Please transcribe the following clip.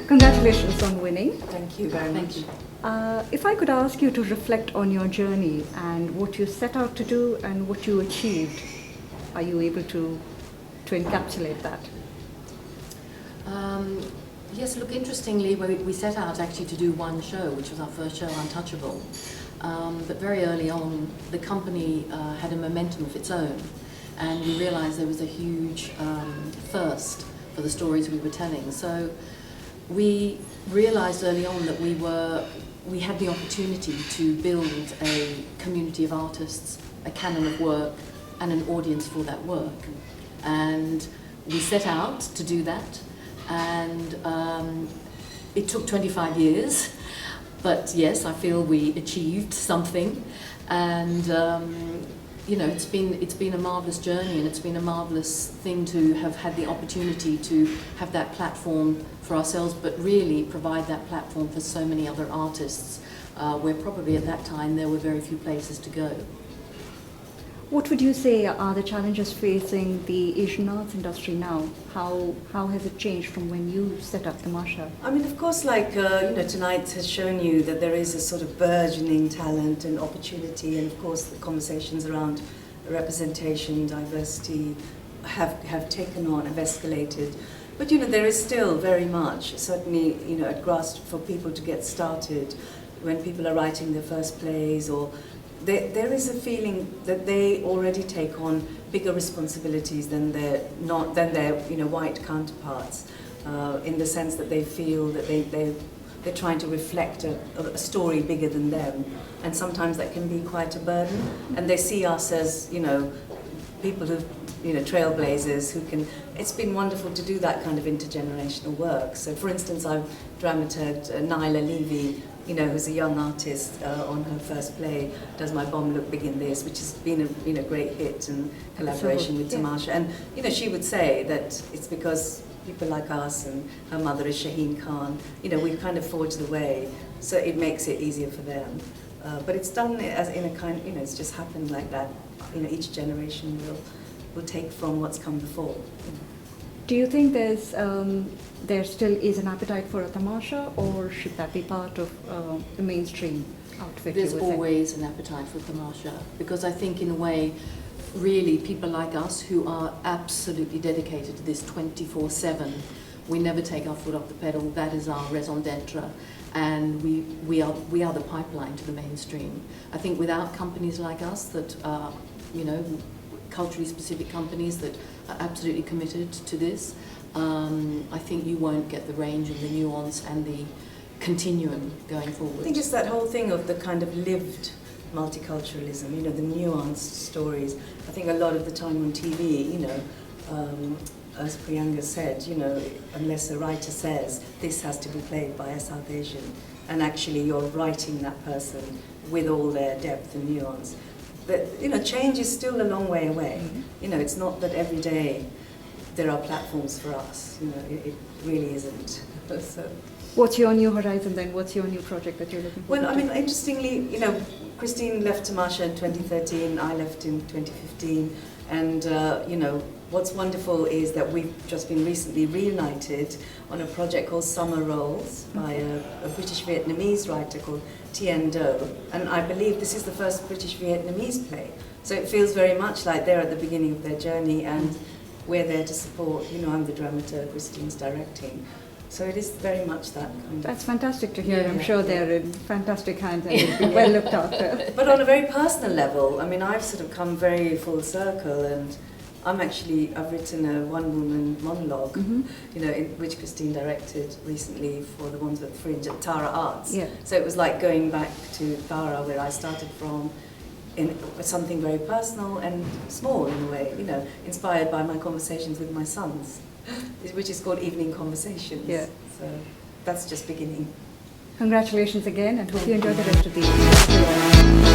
Congratulations on winning. Thank you very much. If I could ask you to reflect on your journey and what you set out to do and what you achieved, are you able to encapsulate that? Yes, look, interestingly, we set out actually to do one show, which was our first show, Untouchable. But very early on, the company had a momentum of its own, and we realized there was a huge thirst for the stories we were telling. So we realized early on that we had the opportunity to build a community of artists, a canon of work, and an audience for that work. And we set out to do that, and it took 25 years, but yes, I feel we achieved something. And you know, it's been a marvelous journey, and it's been a marvelous thing to have had the opportunity to have that platform for ourselves, but really provide that platform for so many other artists, where probably at that time there were very few places to go. What would you say are the challenges facing the Asian arts industry now? How has it changed from when you set up Tamasha? I mean, of course, like, you know, tonight has shown you that there is a sort of burgeoning talent and opportunity, and of course the conversations around representation, diversity have taken on, have escalated. But, you know, there is still very much, certainly, you know, at grasp for people to get started when people are writing their first plays, or there is a feeling that they already take on bigger responsibilities than their you know, white counterparts, in the sense that they feel that they're trying to reflect a story bigger than them, and sometimes that can be quite a burden. And they see us as, you know, people who, you know, trailblazers who can. It's been wonderful to do that kind of intergenerational work. So, for instance, I've dramaturged Naila Levy, you know, who's a young artist, on her first play, Does My Bomb Look Big in This, which has been a, you know, great hit in collaboration with Tamasha. And, you know, she would say that it's because people like us, and her mother is Shaheen Khan, you know, we've kind of forged the way, so it makes it easier for them. But it's done as in a kind, you know, it's just happened like that. You know, each generation will take from what's come before. Do you think there still is an appetite for a Tamasha, or should that be part of the mainstream outfit? There's always an appetite for Tamasha, because I think in a way, really, people like us who are absolutely dedicated to this 24/7, we never take our foot off the pedal. That is our raison d'etre, and we are the pipeline to the mainstream. I think without companies like us that are, you know, culturally specific companies that are absolutely committed to this, I think you won't get the range and the nuance and the continuum going forward. I think it's that whole thing of the kind of lived multiculturalism, you know, the nuanced stories. I think a lot of the time on TV, you know, as Priyanka said, you know, unless a writer says this has to be played by a South Asian, and actually you're writing that person with all their depth and nuance. But, you know, change is still a long way away. Mm-hmm. You know, it's not that every day there are platforms for us. You know, it really isn't. So. What's your new horizon then? What's your new project that you're looking for? Well, I mean, interestingly, you know, Christine left Tamasha in 2013, I left in 2015, and, you know, what's wonderful is that we've just been recently reunited on a project called Summer Rolls by a British Vietnamese writer called Tien Do, and I believe this is the first British Vietnamese play. So it feels very much like they're at the beginning of their journey, and we're there to support. You know, I'm the dramaturg, Christine's directing. So it is very much that kind of... That's fantastic to hear. Yeah, I'm sure they're in fantastic hands and will be well looked after. But on a very personal level, I mean, I've sort of come very full circle, and I've written a one-woman monologue, you know, which Christine directed recently for the Wandsworth Fringe at Tara Arts. Yeah. So it was like going back to Tara, where I started from, in something very personal and small in a way, you know, inspired by my conversations with my sons, which is called Evening Conversations. Yeah. So that's just beginning. Congratulations again, and hope you enjoy the rest of the evening.